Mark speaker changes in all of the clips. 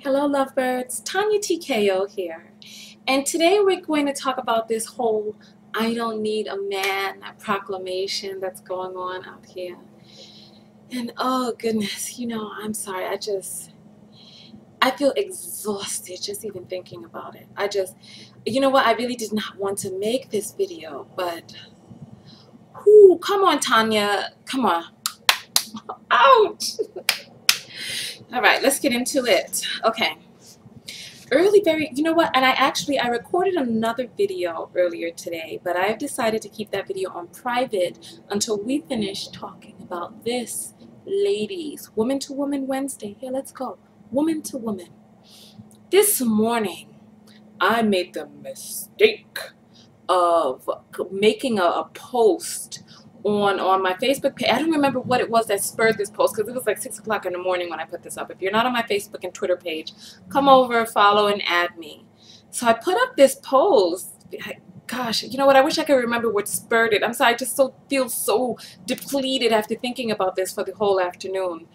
Speaker 1: Hello lovebirds, Tanya TKO here, and today we're going to talk about this whole I don't need a man proclamation that's going on out here. And oh goodness, I'm sorry, I feel exhausted just even thinking about it. You know what, I really did not want to make this video, but whoo, come on Tanya, come on. Ouch. All right, let's get into it. Okay. You know what, and I recorded another video earlier today, but I've decided to keep that video on private until we finish talking about this, ladies. Woman to Woman Wednesday. Here, let's go. Woman to Woman. This morning, I made the mistake of making a post on my Facebook page. I don't remember what it was that spurred this post because it was like 6 o'clock in the morning when I put this up. If you're not on my Facebook and Twitter page, come over, follow, and add me. So I put up this post. Gosh, you know what? I wish I could remember what spurred it. I'm sorry, I just feel so depleted after thinking about this for the whole afternoon.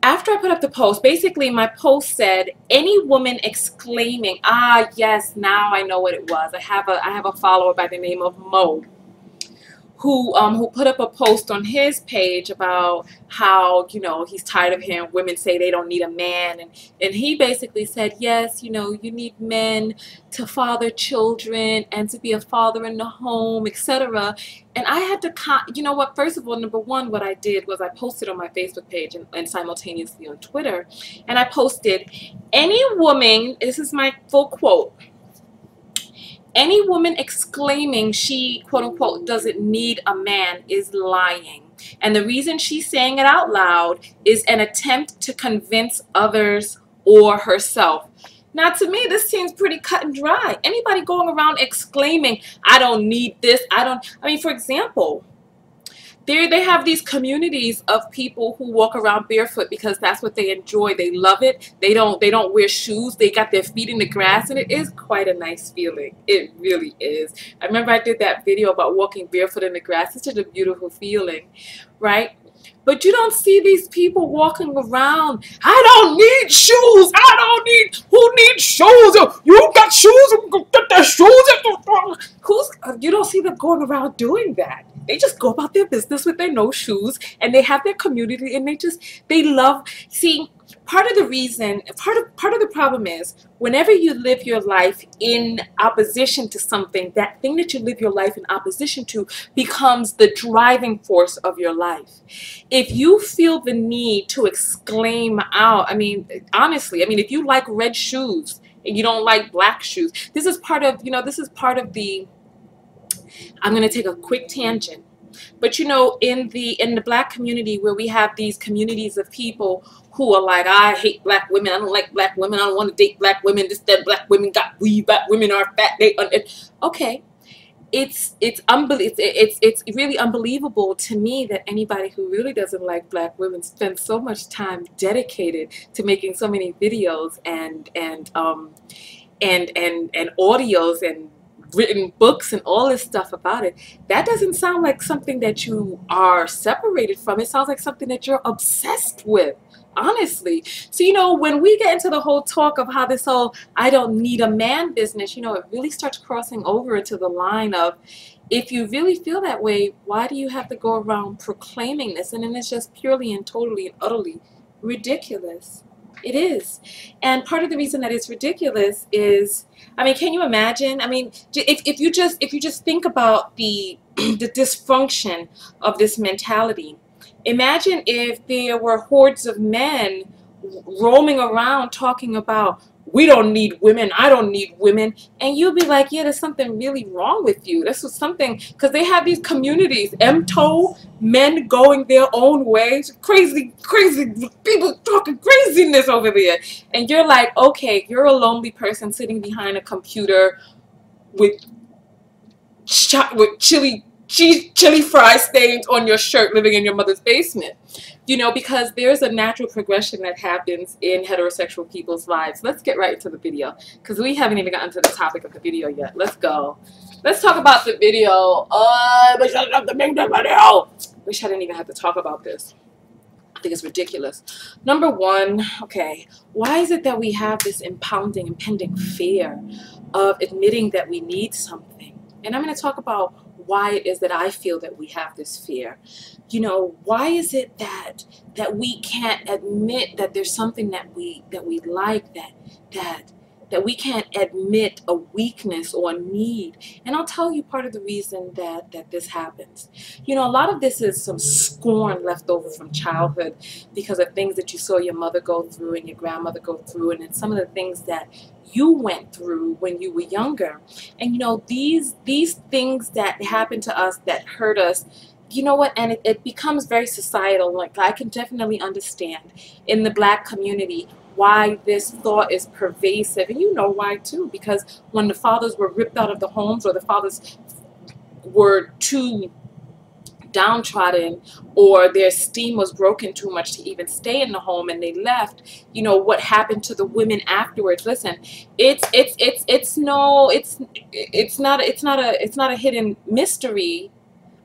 Speaker 1: After I put up the post, basically my post said, any woman exclaiming, ah, yes, now I know what it was. I have a follower by the name of Mo, who put up a post on his page about how, he's tired of hearing women say they don't need a man. And he basically said, yes, you need men to father children and to be a father in the home, etc. And I had to, you know what, first of all, number one, what I did was I posted on my Facebook page and simultaneously on Twitter. And I posted, any woman, this is my full quote, any woman exclaiming she, quote unquote, doesn't need a man is lying. And the reason she's saying it out loud is an attempt to convince others or herself. Now, to me, this seems pretty cut and dry. Anybody going around exclaiming, I don't need this, I mean, for example, they have these communities of people who walk around barefoot because that's what they enjoy. They love it. They don't wear shoes. They got their feet in the grass, and it is quite a nice feeling. It really is. I remember I did that video about walking barefoot in the grass. It's such a beautiful feeling, right? But you don't see these people walking around. I don't need shoes. I don't need. Who needs shoes? You got shoes? Get their shoes. You don't see them going around doing that. They just go about their business with their no shoes, and they have their community, and they love. See, part of the problem is whenever you live your life in opposition to something, that thing that you live your life in opposition to becomes the driving force of your life. If you feel the need to exclaim out, I mean, honestly, I mean, if you like red shoes and you don't like black shoes, this is part of, the, I'm going to take a quick tangent. But in the black community, where we have these communities of people who are like, I hate black women, I don't like black women, I don't want to date black women, that black women got weave, black women are fat, okay. It's really unbelievable to me that anybody who really doesn't like black women spends so much time dedicated to making so many videos and audios and written books and all this stuff about it. That doesn't sound like something that you are separated from. It sounds like something that you're obsessed with, honestly. So, when we get into the whole talk of how this whole I don't need a man business, it really starts crossing over into the line of, if you really feel that way, why do you have to go around proclaiming this? And then it's just purely and totally and utterly ridiculous. It is. And part of the reason that it's ridiculous is, I mean, can you imagine? I mean, if you just think about the dysfunction of this mentality. Imagine if there were hordes of men roaming around talking about, we don't need women, I don't need women, and you'll be like, yeah, there's something really wrong with you. This was something, because they have these communities, MTO, men going their own ways, crazy people talking craziness over there, and you're like, okay, you're a lonely person sitting behind a computer with chili fry stains on your shirt, living in your mother's basement. Because there's a natural progression that happens in heterosexual people's lives. Let's get right into the video, because we haven't even gotten to the topic of the video yet. Let's go. Let's talk about the video. Wish I didn't even have to talk about this. think it's ridiculous. Number one, okay, why is it that we have this impending fear of admitting that we need something? And I'm going to talk about why it is that I feel that we have this fear. You know, why is it that we can't admit that there's something that we like, that we can't admit a weakness or a need? And I'll tell you part of the reason that this happens. You know, a lot of this is some scorn left over from childhood because of things that you saw your mother go through and your grandmother go through, and then some of the things that you went through when you were younger. And you know, these things that happen to us that hurt us, you know what, and it becomes very societal. Like, I can definitely understand in the Black community why this thought is pervasive, and you know why too, because when the fathers were ripped out of the homes, or the fathers were too downtrodden, or their esteem was broken too much to even stay in the home and they left, you know, what happened to the women afterwards? Listen, it's not a hidden mystery,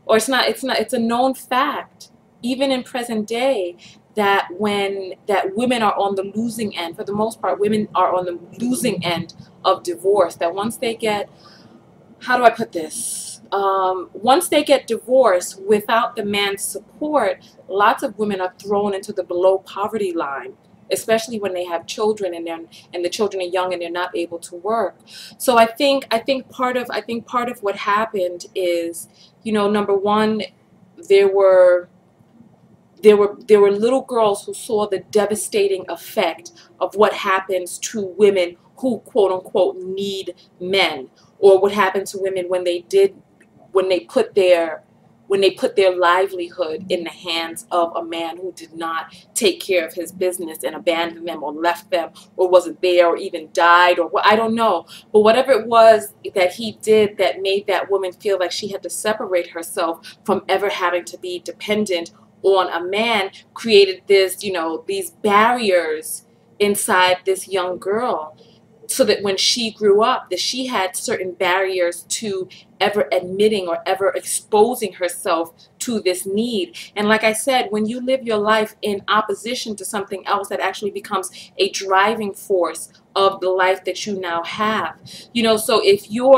Speaker 1: or it's a known fact, even in present day, that women are on the losing end. For the most part, women are on the losing end of divorce. That once they get, how do I put this? Once they get divorced without the man's support, lots of women are thrown into the below poverty line, especially when they have children and the children are young and they're not able to work. So I think part of what happened is, you know, number one, there were little girls who saw the devastating effect of what happens to women who, quote unquote, need men, or what happened to women when they put their livelihood in the hands of a man who did not take care of his business and abandoned them or left them or wasn't there or even died, or what, I don't know. But whatever it was that he did that made that woman feel like she had to separate herself from ever having to be dependent on a man, created this, you know, these barriers inside this young girl, so that when she grew up, that she had certain barriers to ever admitting or ever exposing herself to this need. And like I said, when you live your life in opposition to something else, that actually becomes a driving force of the life that you now have. You know, so if you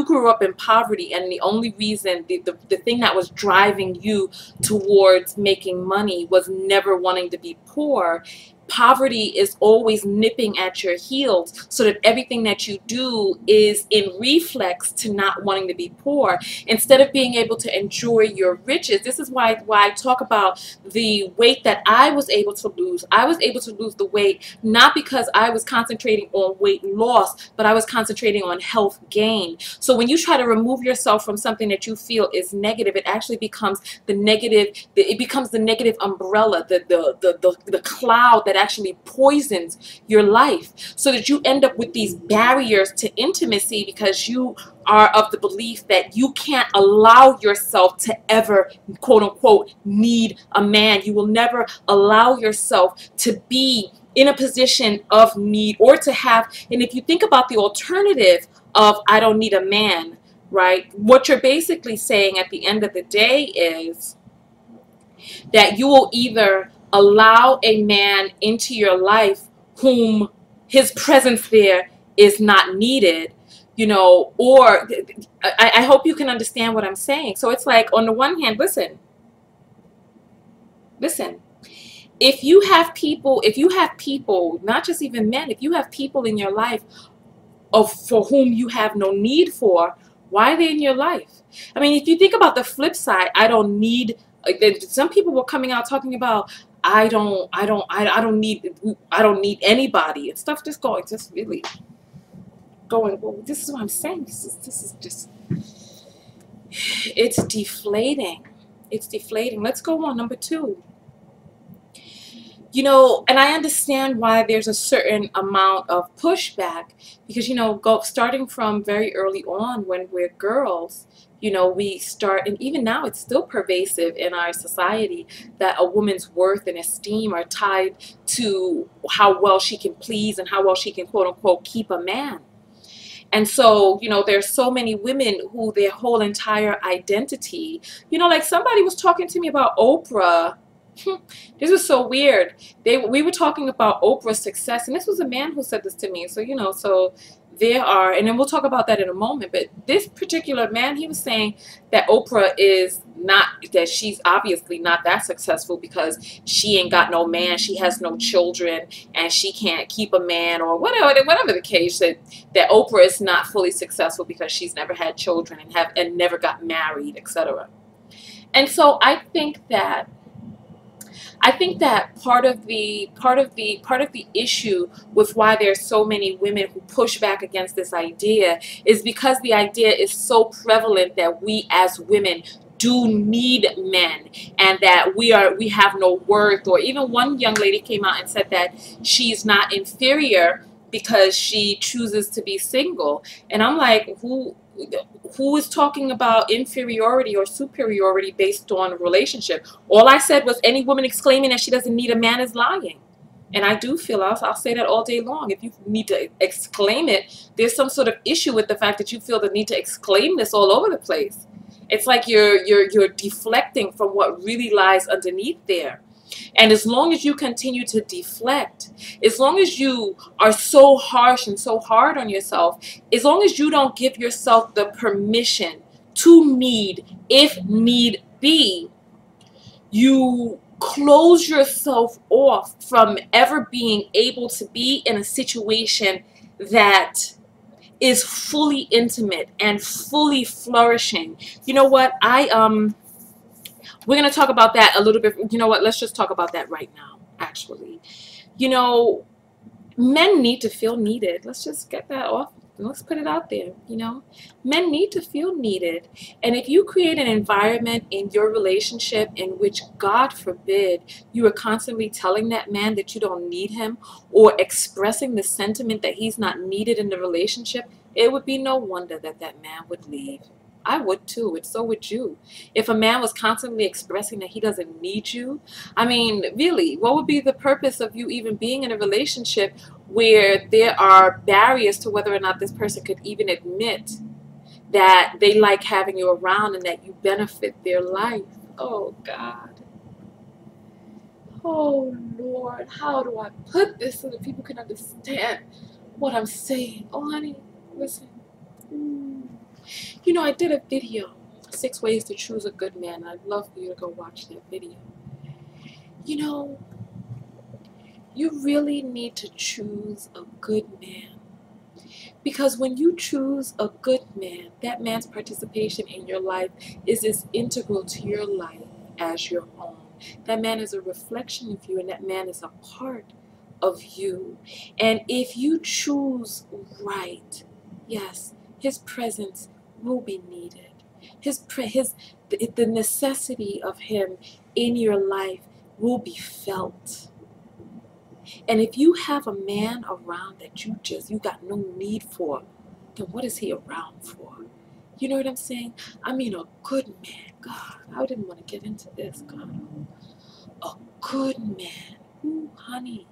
Speaker 1: grew up in poverty, and the only reason, the thing that was driving you towards making money was never wanting to be poor, poverty is always nipping at your heels, so that everything that you do is in reflex to not wanting to be poor, instead of being able to enjoy your riches. This is why I talk about the weight that I was able to lose. I was able to lose the weight not because I was concentrating on weight loss, but I was concentrating on health gain. So when you try to remove yourself from something that you feel is negative, it actually becomes the negative. It becomes the negative umbrella, the cloud that actually poisons your life, so that you end up with these barriers to intimacy, because you are of the belief that you can't allow yourself to ever, quote unquote, need a man. You will never allow yourself to be in a position of need, or to have, and if you think about the alternative of I don't need a man, right, what you're basically saying at the end of the day is that you will either allow a man into your life whom his presence there is not needed, you know, or I hope you can understand what I'm saying. So it's like, on the one hand, listen, if you have people, not just even men, if you have people in your life for whom you have no need for, why are they in your life? I mean, if you think about the flip side, I don't need, some people were coming out talking about, I don't need anybody and stuff, just really going, well, this is what I'm saying. This is just, it's deflating. It's deflating. Let's go on. Number two. You know, and I understand why there's a certain amount of pushback, because, you know, starting from very early on when we're girls, you know, we start, and even now it's still pervasive in our society, that a woman's worth and esteem are tied to how well she can please and how well she can, quote unquote, keep a man. And so, you know, there's so many women who their whole entire identity, you know, like somebody was talking to me about Oprah. This was so weird. We were talking about Oprah's success, and this was a man who said this to me. So, you know, so there are, and then we'll talk about that in a moment. But this particular man, he was saying that Oprah is not, that she's obviously not that successful because she ain't got no man, she has no children, and she can't keep a man, or whatever the case, that Oprah is not fully successful because she's never had children and never got married, etc. And so I think that part of the issue with why there's so many women who push back against this idea is because the idea is so prevalent that we as women do need men, and that we have no worth. Or even one young lady came out and said that she's not inferior because she chooses to be single. And I'm like, who is talking about inferiority or superiority based on a relationship? All I said was any woman exclaiming that she doesn't need a man is lying. And I do feel, I'll say that all day long. If you need to exclaim it, there's some sort of issue with the fact that you feel the need to exclaim this all over the place. It's like you're deflecting from what really lies underneath there. And as long as you continue to deflect, as long as you are so harsh and so hard on yourself, as long as you don't give yourself the permission to need, if need be, you close yourself off from ever being able to be in a situation that is fully intimate and fully flourishing. You know what? We're going to talk about that a little bit. You know what? Let's just talk about that right now, actually. You know, men need to feel needed. Let's just get that off. Let's put it out there, you know. Men need to feel needed. And if you create an environment in your relationship in which, God forbid, you are constantly telling that man that you don't need him, or expressing the sentiment that he's not needed in the relationship, it would be no wonder that that man would leave. I would too, and so would you. If a man was constantly expressing that he doesn't need you, I mean, really, what would be the purpose of you even being in a relationship where there are barriers to whether or not this person could even admit that they like having you around and that you benefit their life? Oh, God. Oh, Lord, how do I put this so that people can understand what I'm saying? Oh, honey, listen. You know, I did a video, 6 Ways to Choose a Good Man. I'd love for you to go watch that video. You know, you really need to choose a good man. Because when you choose a good man, that man's participation in your life is as integral to your life as your own. That man is a reflection of you, and that man is a part of you. And if you choose right, yes, his presence will be needed. The necessity of him in your life will be felt. And if you have a man around that you got no need for, then what is he around for? You know what I'm saying? I mean, a good man. God, I didn't want to get into this, God. A good man. Ooh, honey.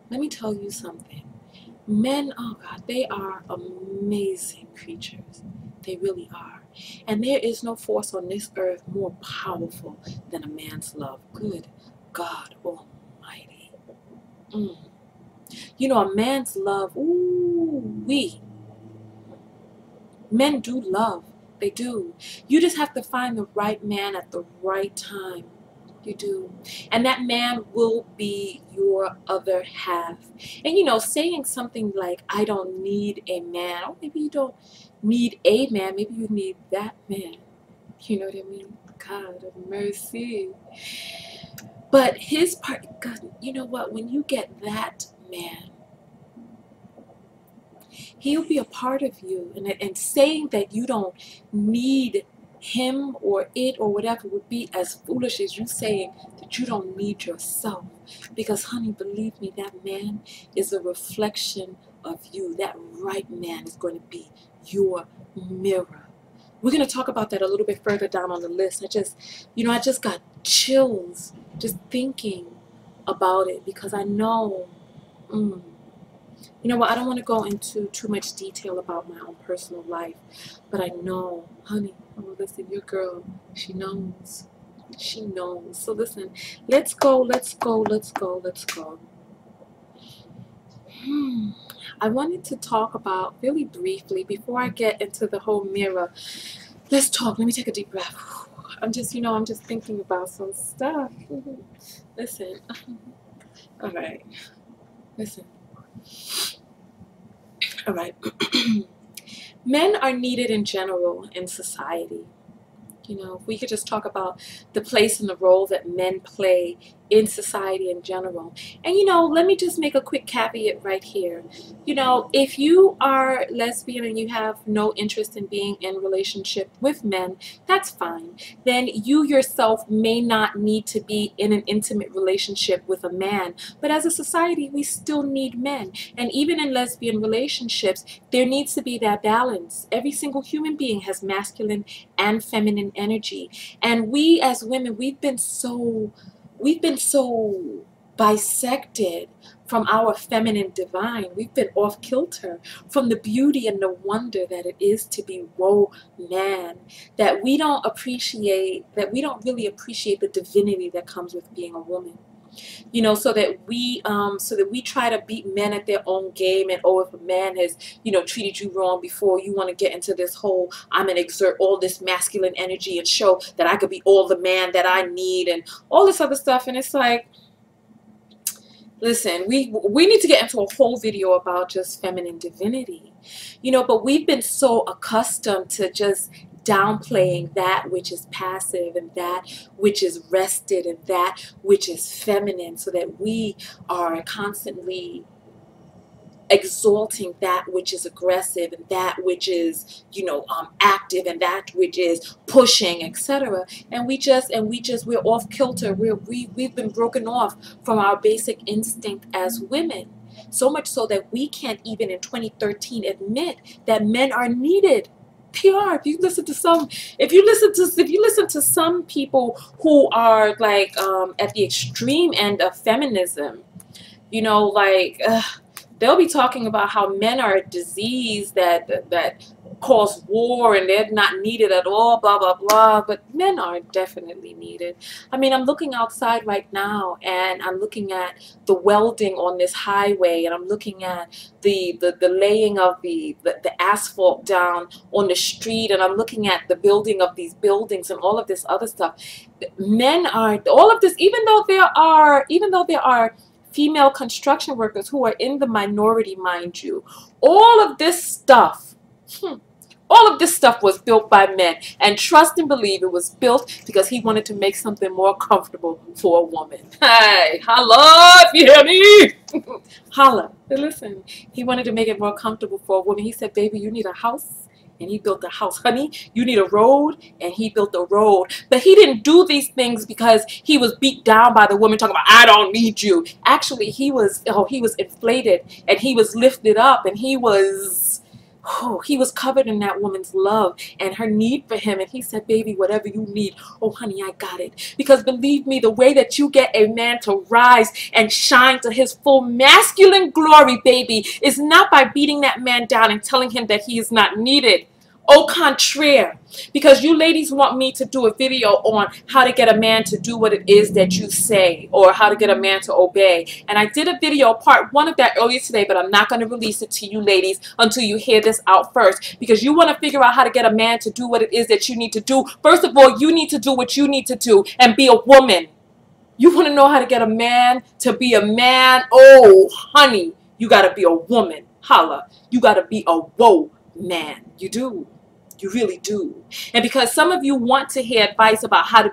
Speaker 1: Let me tell you something. Men, oh God, they are amazing creatures. They really are. And there is no force on this earth more powerful than a man's love. Good God Almighty. You know, a man's love, men do love. They do. You just have to find the right man at the right time. You do. And that man will be your other half. And you know, saying something like, I don't need a man, or maybe you don't need a man, maybe you need that man. You know what I mean? God of mercy. But his part, God, you know what? When you get that man, he'll be a part of you. And saying that you don't need him or it or whatever would be as foolish as you saying that you don't need yourself. Because, honey, believe me, that man is a reflection of you. That right man is going to be your mirror. We're going to talk about that a little bit further down on the list. I just got chills just thinking about it, because I know You know what? I don't want to go into too much detail about my own personal life, but I know, honey, oh, listen, your girl, she knows. She knows. So listen, let's go, let's go, let's go, let's go. I wanted to talk about really briefly before I get into the whole mirror. Let's talk. Let me take a deep breath. I'm just, I'm just thinking about some stuff. Listen. All right. Listen. All right. Men are needed in general in society. If we could just talk about the place and the role that men play in society in general. And, let me just make a quick caveat right here. If you are lesbian and you have no interest in being in relationship with men, that's fine. Then you yourself may not need to be in an intimate relationship with a man. But as a society, we still need men. And even in lesbian relationships, there needs to be that balance. Every single human being has masculine and feminine energy. And we as women, we've been so bisected from our feminine divine. We've been off kilter from the beauty and the wonder that it is to be man, that we don't really appreciate the divinity that comes with being a woman. So that we try to beat men at their own game. And if a man has treated you wrong before, you want to get into this whole I'm gonna exert all this masculine energy and show that I could be all the man that I need and all this other stuff. And it's like, listen, we need to get into a whole video about just feminine divinity, but we've been so accustomed to just downplaying that which is passive and that which is rested and that which is feminine, so that we are constantly exalting that which is aggressive and that which is active and that which is pushing, etc. And we're off kilter. We've been broken off from our basic instinct as women, so much so that we can't even in 2013 admit that men are needed. PR. If you listen to some people who are like at the extreme end of feminism, they'll be talking about how men are a disease that cause war and they're not needed at all, blah blah blah. But men are definitely needed. I mean, I'm looking outside right now and I'm looking at the welding on this highway, and I'm looking at the laying of the asphalt down on the street, and I'm looking at the building of these buildings and all of this other stuff. Men are all of this, even though there are female construction workers who are in the minority, mind you. All of this stuff was built by men. And trust and believe it was built because he wanted to make something more comfortable for a woman. Hey, holla if you hear me. Holla. But listen, he wanted to make it more comfortable for a woman. He said, baby, you need a house. And he built a house. Honey, you need a road, and he built a road. But he didn't do these things because he was beat down by the woman talking about, I don't need you. Actually, he was inflated, and he was lifted up, and he was covered in that woman's love and her need for him. And he said, baby, whatever you need, oh honey, I got it. Because believe me, the way that you get a man to rise and shine to his full masculine glory, baby, is not by beating that man down and telling him that he is not needed. Au contraire, because you ladies want me to do a video on how to get a man to do what it is that you say, or how to get a man to obey. And I did a video, part 1 of that earlier today, but I'm not going to release it to you ladies until you hear this out first, because you want to figure out how to get a man to do what it is that you need to do. First of all, you need to do what you need to do and be a woman. You want to know how to get a man to be a man? Oh, honey, you got to be a woman. Holla. You got to be a man. You do. You really do. And because some of you want to hear advice about how to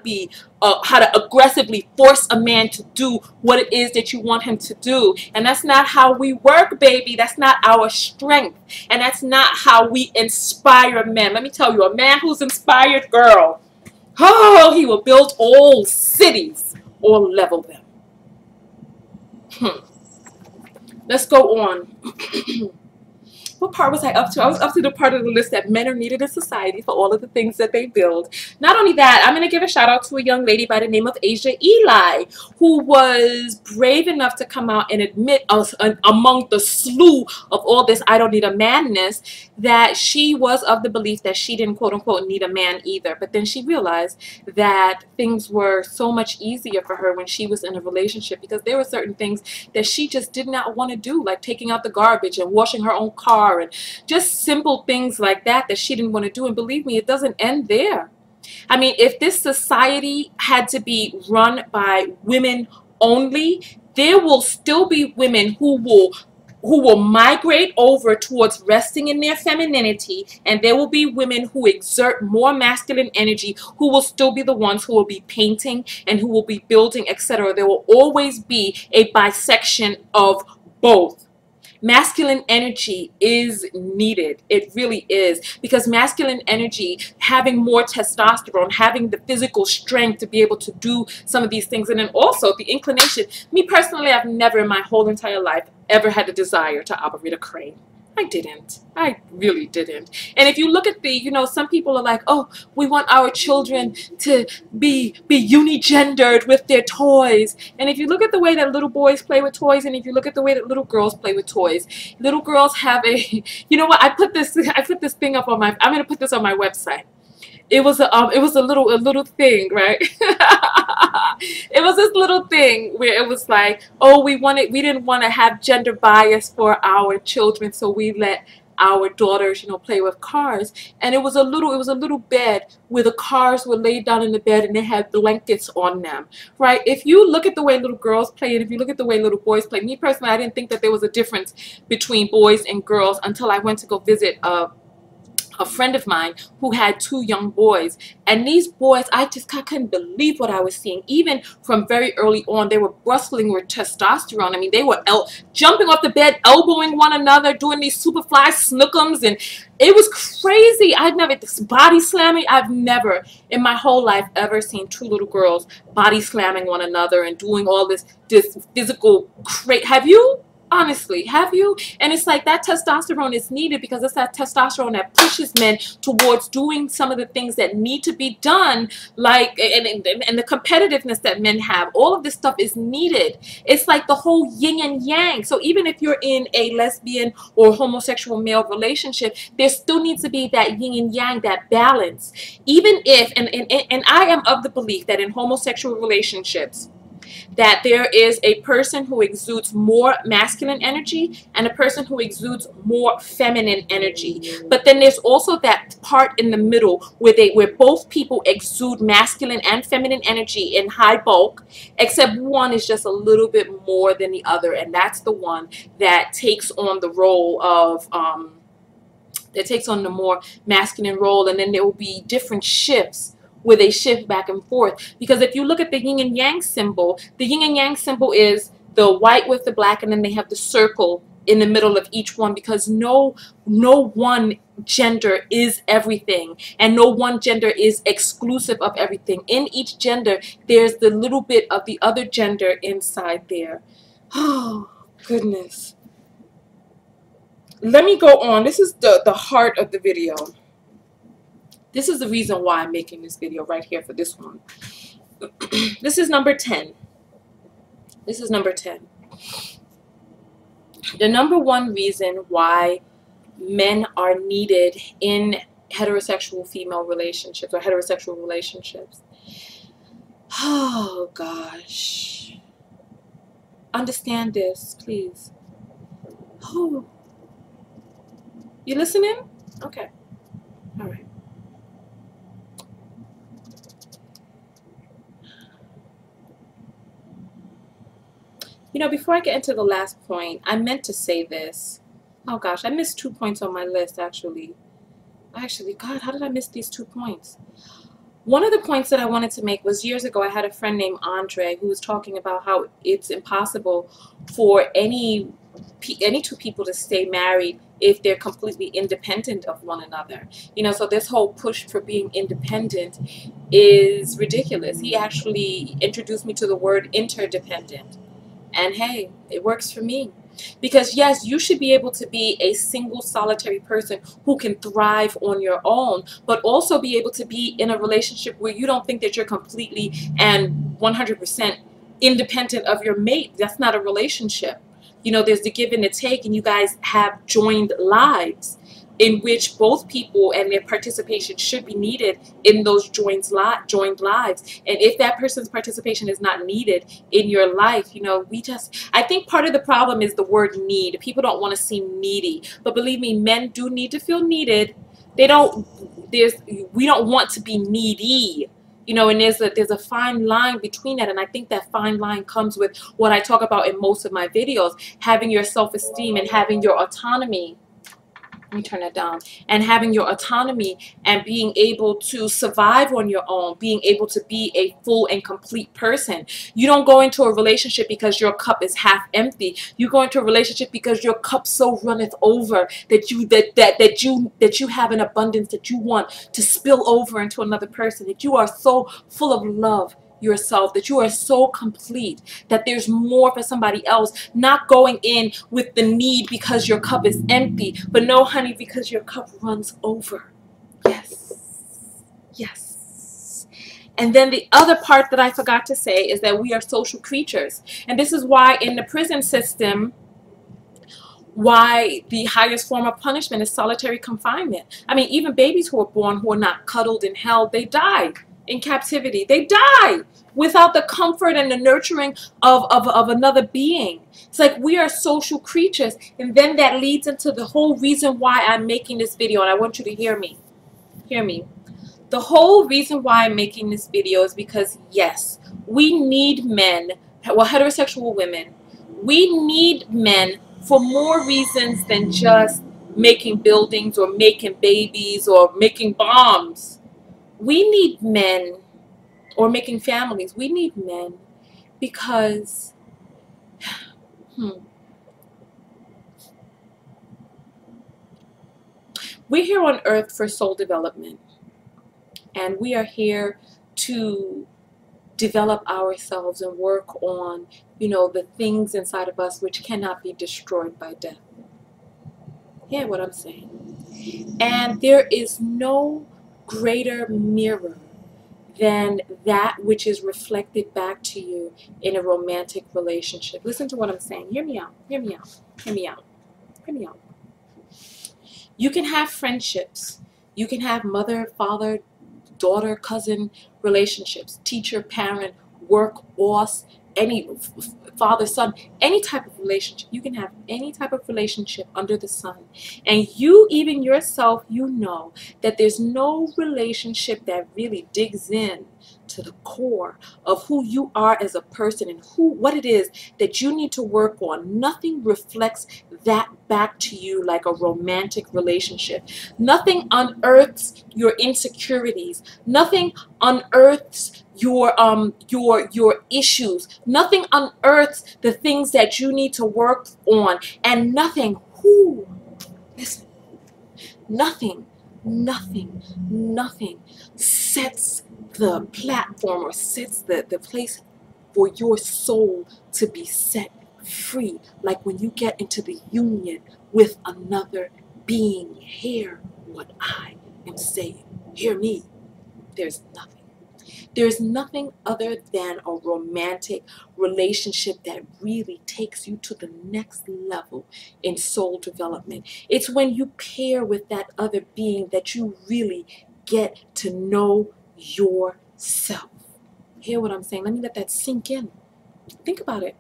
Speaker 1: aggressively force a man to do what it is that you want him to do. And that's not how we work, baby. That's not our strength. And that's not how we inspire men. Let me tell you, a man who's inspired, girl, oh, he will build whole cities or level them. Let's go on. What part was I up to? I was up to the part of the list that men are needed in society for all of the things that they build. Not only that, I'm going to give a shout out to a young lady by the name of Asia Eli, who was brave enough to come out and admit among the slew of all this I don't need a man-ness, that she was of the belief that she didn't quote unquote need a man either. But then she realized that things were so much easier for her when she was in a relationship, because there were certain things that she just did not want to do, like taking out the garbage and washing her own car and just simple things like that that she didn't want to do. And believe me, it doesn't end there. I mean, if this society had to be run by women only, there will still be women who will migrate over towards resting in their femininity, and there will be women who exert more masculine energy who will still be the ones who will be painting and who will be building, etc. There will always be a bisection of both. Masculine energy is needed. It really is, because masculine energy, having more testosterone, having the physical strength to be able to do some of these things, and then also the inclination. Me personally, I've never in my whole entire life ever had a desire to operate a crane. I didn't. I really didn't. And if you look at the, some people are like, oh, we want our children to be unigendered with their toys. And if you look at the way that little boys play with toys, and if you look at the way that little girls play with toys, little girls have a, you know what, I put this thing up on I'm going to put this on my website. It was a little thing, right? It was this little thing where it was like, oh, we didn't want to have gender bias for our children, so we let our daughters, play with cars. And it was a little bed where the cars were laid down in the bed and they had blankets on them, right? If you look at the way little girls play, and if you look at the way little boys play, me personally, I didn't think that there was a difference between boys and girls until I went to go visit a friend of mine who had 2 young boys. And these boys, I couldn't believe what I was seeing. Even from very early on, they were bristling with testosterone. I mean, they were jumping off the bed, elbowing one another, doing these superfly snookums, and it was crazy. This body slamming. I've never in my whole life ever seen 2 little girls body slamming one another and doing all this physical Have you? Honestly, have you? And it's like that testosterone is needed, because it's that testosterone that pushes men towards doing some of the things that need to be done, like, and the competitiveness that men have. All of this stuff is needed. It's like the whole yin and yang. So even if you're in a lesbian or homosexual male relationship, there still needs to be that yin and yang, that balance. Even if, and I am of the belief that in homosexual relationships, that there is a person who exudes more masculine energy and a person who exudes more feminine energy. But then there's also that part in the middle where both people exude masculine and feminine energy in high bulk, except one is just a little bit more than the other, and that's the one that takes on the role of that takes on the more masculine role. And then there will be different shifts where they shift back and forth. Because if you look at the yin and yang symbol, the yin and yang symbol is the white with the black, and then they have the circle in the middle of each one, because no one gender is everything, and no one gender is exclusive of everything. In each gender, there's the little bit of the other gender inside there. Oh, goodness. Let me go on. This is the heart of the video. This is the reason why I'm making this video right here for this one. This is number 10. This is number 10. The number one reason why men are needed in heterosexual female relationships or heterosexual relationships. Oh, gosh. Understand this, please. Oh. You listening? Okay. All right. Before I get into the last point, I meant to say this. Oh gosh, I missed 2 points on my list, actually. God, how did I miss these 2 points? One of the points that I wanted to make was years ago, I had a friend named Andre who was talking about how it's impossible for any 2 people to stay married if they're completely independent of one another. So this whole push for being independent is ridiculous. He actually introduced me to the word interdependent. And hey, it works for me. Because yes, you should be able to be a single solitary person who can thrive on your own, but also be able to be in a relationship where you don't think that you're completely and 100% independent of your mate. That's not a relationship. You know, there's the give and the take, and you guys have joined lives in which both people and their participation should be needed in those joined lives. And if that person's participation is not needed in your life, you know, I think part of the problem is the word need. People don't want to seem needy, but believe me, men do need to feel needed. We don't want to be needy. You know, and there's a fine line between that, and I think that fine line comes with what I talk about in most of my videos, having your self-esteem and having your autonomy. Let me turn that down. And having your autonomy and being able to survive on your own, being able to be a full and complete person. You don't go into a relationship because your cup is half empty. You go into a relationship because your cup so runneth over that you have an abundance that you want to spill over into another person, that you are so full of love yourself, that you are so complete, that there's more for somebody else, not going in with the need because your cup is empty, but no, honey, because your cup runs over. Yes, yes. And then the other part that I forgot to say is that we are social creatures, and this is why in the prison system, why the highest form of punishment is solitary confinement. I mean, even babies who are born who are not cuddled and held, they die in captivity. They die without the comfort and the nurturing of another being. It's like we are social creatures, and then that leads into the whole reason why I'm making this video, and I want you to hear me. Hear me. The whole reason why I'm making this video is because, yes, we need men, well, heterosexual women, we need men for more reasons than just making buildings or making babies or making bombs. We need men, or making families. We need men because we're here on earth for soul development, and we are here to develop ourselves and work on, you know, the things inside of us which cannot be destroyed by death. Hear what I'm saying? And there is no greater mirror than that which is reflected back to you in a romantic relationship. Listen to what I'm saying. Hear me out. Hear me out. Hear me out. Hear me out. You can have friendships. You can have mother, father, daughter, cousin relationships, teacher, parent, work, boss, any father, son, any type of relationship. You can have any type of relationship under the sun. And you, even yourself, you know that there's no relationship that really digs in to the core of who you are as a person and what it is that you need to work on. Nothing reflects that back to you like a romantic relationship. Nothing unearths your insecurities. Nothing unearths your issues. Nothing unearths the things that you need to work on, and nothing listen, nothing sets the platform or sets the place for your soul to be set free like when you get into the union with another being. Hear what I am saying. Hear me. There's nothing. There's nothing other than a romantic relationship that really takes you to the next level in soul development. It's when you pair with that other being that you really get to know yourself. Hear what I'm saying? Let me let that sink in. Think about it.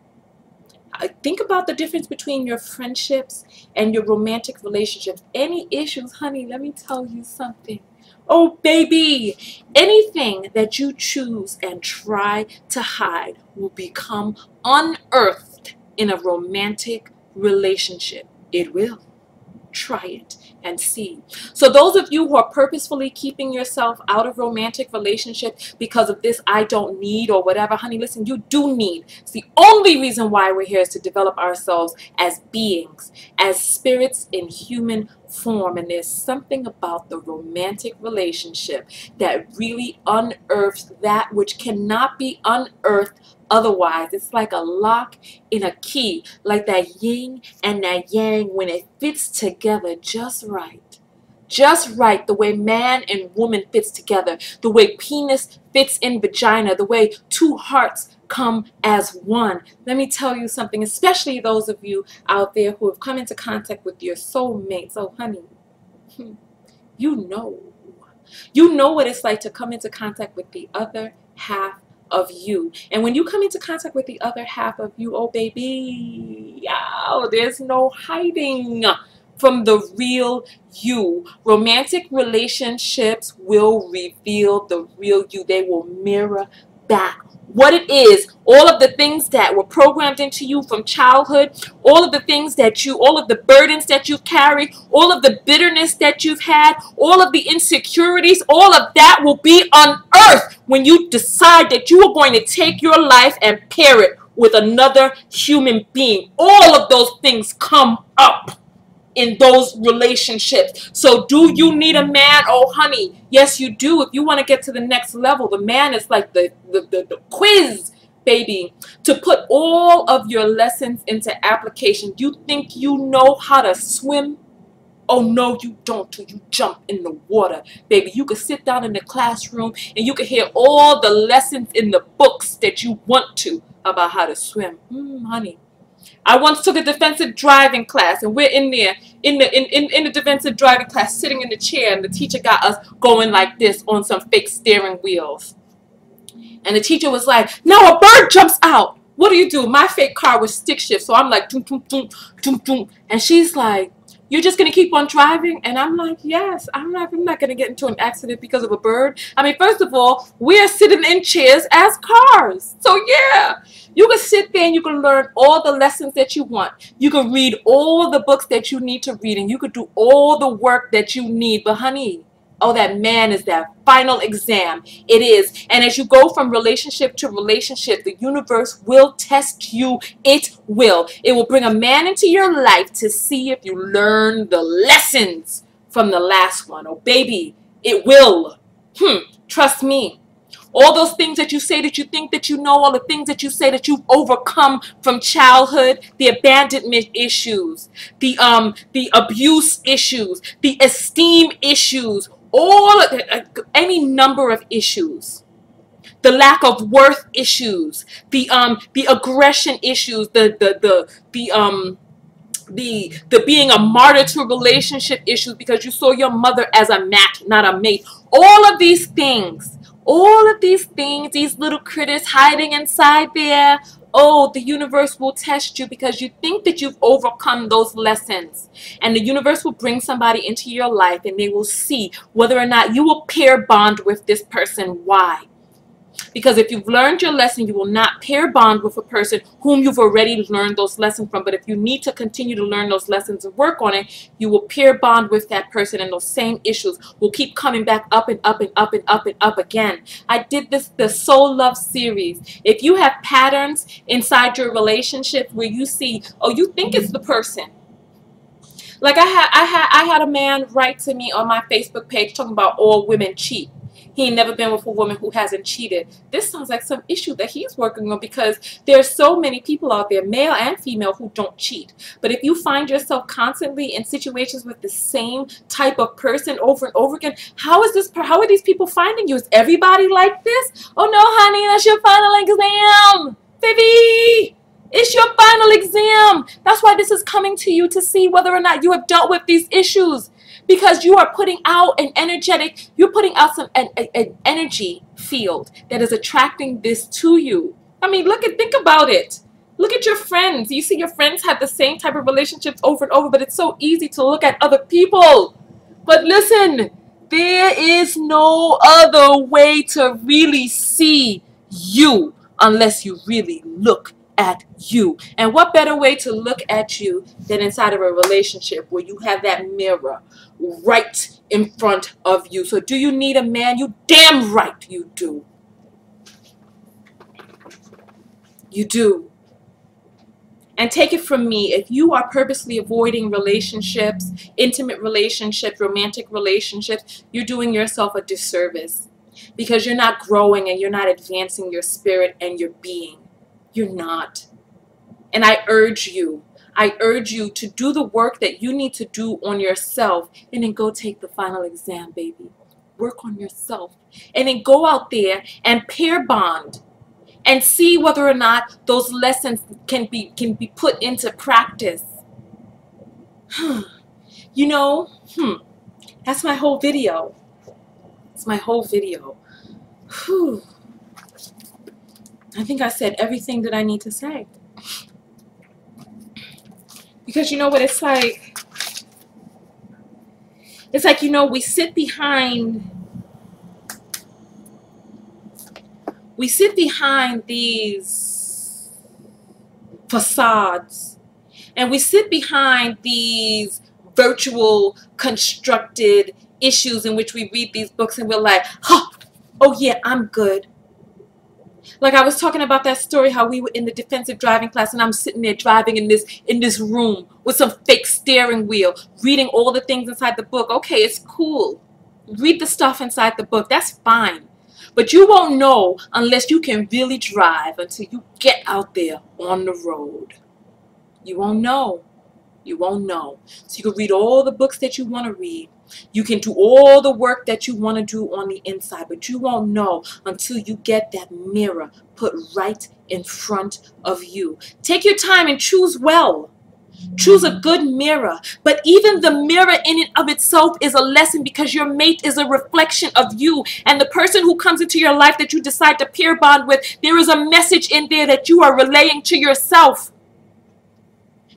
Speaker 1: Think about the difference between your friendships and your romantic relationships. Any issues, honey, let me tell you something. Oh, baby, anything that you choose and try to hide will become unearthed in a romantic relationship. It will. Try it and see. So those of you who are purposefully keeping yourself out of romantic relationship because of this I don't need or whatever, honey, listen, you do need. It's the only reason why we're here is to develop ourselves as beings, as spirits in human form. And there's something about the romantic relationship that really unearths that which cannot be unearthed otherwise. It's like a lock in a key, like that yin and that yang when it fits together just right. Just right, the way man and woman fits together, the way penis fits in vagina, the way two hearts come as one. Let me tell you something, especially those of you out there who have come into contact with your soulmates. Oh, honey, you know what it's like to come into contact with the other half of you. And when you come into contact with the other half of you, oh baby, oh, there's no hiding from the real you. Romantic relationships will reveal the real you. They will mirror back what it is, all of the things that were programmed into you from childhood, all of the things that all of the burdens that you've carried, all of the bitterness that you've had, all of the insecurities, all of that will be unearthed when you decide that you are going to take your life and pair it with another human being. All of those things come up in those relationships. So do you need a man? Oh honey, yes you do. If you want to get to the next level, the man is like the quiz, baby, to put all of your lessons into application. You think you know how to swim? Oh no, you don't till you jump in the water, baby. You could sit down in the classroom and you could hear all the lessons in the books that you want to about how to swim. Honey, I once took a defensive driving class, and we're in there in the defensive driving class, sitting in the chair, and the teacher got us going like this on some fake steering wheels. And the teacher was like, "Now a bird jumps out. What do? My fake car was stick shift, so I'm like, doom, doom, doom, doom, doom." And she's like, "You're just gonna keep on driving?" And I'm like, "Yes, I'm not gonna get into an accident because of a bird." I mean, first of all, we're sitting in chairs as cars. So yeah, you can sit there and you can learn all the lessons that you want. You can read all the books that you need to read, and you could do all the work that you need. But honey, oh, that man is that final exam. It is. And as you go from relationship to relationship, the universe will test you. It will. It will bring a man into your life to see if you learn the lessons from the last one. Oh, baby, it will. Trust me. All those things that you say that you think that you know, all the things that you say that you've overcome from childhood, the abandonment issues, the abuse issues, the esteem issues, all of any number of issues, the lack of worth issues, the aggression issues, the being a martyr to relationship issues because you saw your mother as a match, not a mate. All of these things, these little critters hiding inside there, oh, the universe will test you because you think that you've overcome those lessons. And the universe will bring somebody into your life and they will see whether or not you will pair bond with this person. Why? Because if you've learned your lesson, you will not pair bond with a person whom you've already learned those lessons from. But if you need to continue to learn those lessons and work on it, you will pair bond with that person, and those same issues will keep coming back up and up and up and up and up again. I did the Soul Love series. If you have patterns inside your relationship where you see, oh, you think it's the person. Like I had a man write to me on my Facebook page talking about all women cheat. He ain't never been with a woman who hasn't cheated. This sounds like some issue that he's working on because there's so many people out there, male and female, who don't cheat. But if you find yourself constantly in situations with the same type of person over and over again, how are these people finding you? Is everybody like this? Oh no, honey, that's your final exam. Baby, it's your final exam. That's why this is coming to you, to see whether or not you have dealt with these issues. Because you are putting out you're putting out an energy field that is attracting this to you. I mean, think about it. Look at your friends. You see your friends have the same type of relationships over and over, but it's so easy to look at other people. But listen, there is no other way to really see you unless you really look at you. And what better way to look at you than inside of a relationship where you have that mirror right in front of you. So do you need a man? You damn right you do. You do. And take it from me, if you are purposely avoiding relationships, intimate relationships, romantic relationships, you're doing yourself a disservice because you're not growing and you're not advancing your spirit and your being. You're not. And I urge you to do the work that you need to do on yourself, and then go take the final exam, baby. Work on yourself. And then go out there and pair bond and see whether or not those lessons can be put into practice. You know, that's my whole video. It's my whole video. Whew. I think I said everything that I need to say. Because you know what it's like? It's like, you know, we sit behind these facades, and we sit behind these virtual constructed issues in which we read these books and we're like, oh yeah, I'm good. Like I was talking about that story, how we were in the defensive driving class and I'm sitting there driving in this room with some fake steering wheel, reading all the things inside the book. Okay, it's cool. Read the stuff inside the book. That's fine. But you won't know unless you can really drive, until you get out there on the road. You won't know. You won't know. So you can read all the books that you want to read. You can do all the work that you want to do on the inside, but you won't know until you get that mirror put right in front of you. Take your time and choose well. Choose a good mirror. But even the mirror in and of itself is a lesson, because your mate is a reflection of you. And the person who comes into your life that you decide to pair bond with, there is a message in there that you are relaying to yourself.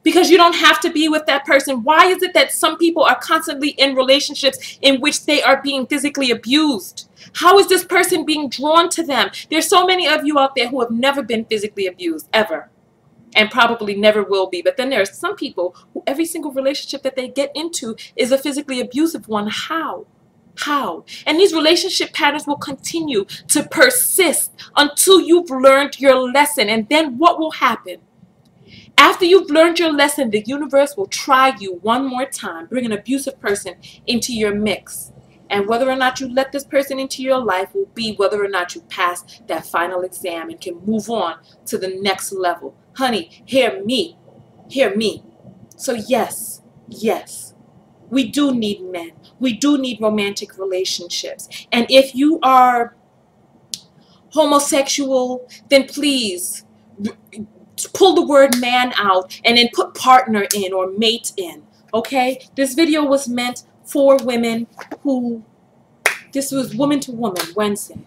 Speaker 1: Because you don't have to be with that person. Why is it that some people are constantly in relationships in which they are being physically abused? How is this person being drawn to them? There's so many of you out there who have never been physically abused, ever. And probably never will be. But then there are some people who every single relationship that they get into is a physically abusive one. How? How? And these relationship patterns will continue to persist until you've learned your lesson. And then what will happen? After you've learned your lesson, the universe will try you one more time, bring an abusive person into your mix. And whether or not you let this person into your life will be whether or not you pass that final exam and can move on to the next level. Honey, hear me. Hear me. So yes, yes, we do need men. We do need romantic relationships. And if you are homosexual, then please pull the word man out and then put partner in or mate in. Okay? This video was meant for women who, this was woman to woman Wednesday.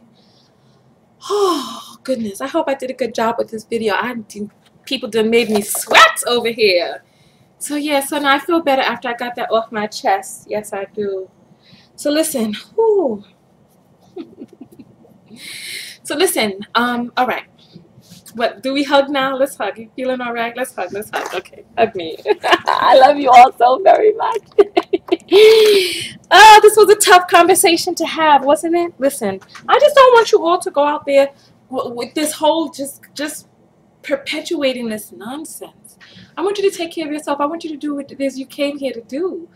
Speaker 1: Oh goodness, I hope I did a good job with this video. People done made me sweat over here. So yeah, so now I feel better after I got that off my chest. Yes, I do. So listen, whew. So listen, all right. What, do we hug now? Let's hug. You feeling all right? Let's hug. Let's hug. Okay, hug me. I love you all so very much. Oh, this was a tough conversation to have, wasn't it? Listen, I just don't want you all to go out there with this whole just perpetuating this nonsense. I want you to take care of yourself. I want you to do what it is you came here to do,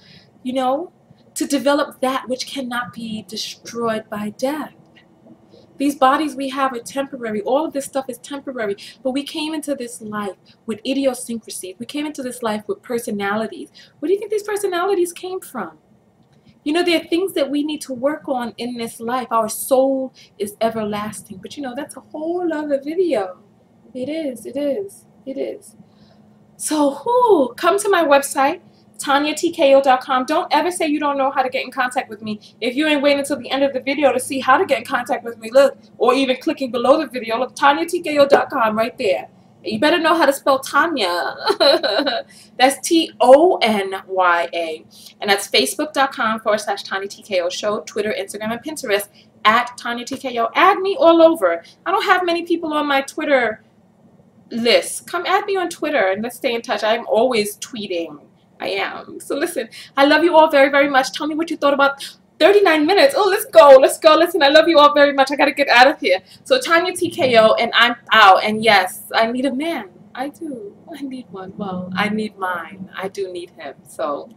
Speaker 1: you know, to develop that which cannot be destroyed by death. These bodies we have are temporary. All of this stuff is temporary. But we came into this life with idiosyncrasies. We came into this life with personalities. Where do you think these personalities came from? You know, there are things that we need to work on in this life. Our soul is everlasting. But you know, that's a whole other video. It is, it is, it is. So, come to my website, TanyaTKO.com. Don't ever say you don't know how to get in contact with me. If you ain't waiting until the end of the video to see how to get in contact with me, look, or even clicking below the video, look, TanyaTKO.com right there. You better know how to spell Tanya. That's T-O-N-Y-A. And that's Facebook.com/TanyaTKO Show, Twitter, Instagram, and Pinterest @TanyaTKO. Add me all over. I don't have many people on my Twitter list. Come add me on Twitter and let's stay in touch. I'm always tweeting. I am. So listen, I love you all very, very much. Tell me what you thought about 39 minutes. Oh, let's go. Let's go. Listen, I love you all very much. I got to get out of here. So Tanya TKO, and I'm out. And yes, I need a man. I do. I need one. Well, I need mine. I do need him. So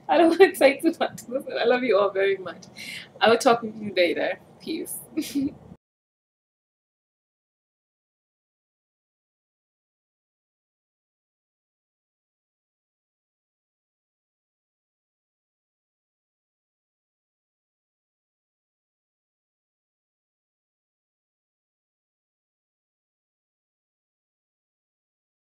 Speaker 1: I don't want to say too much. Listen, I love you all very much. I will talk with you later. Peace.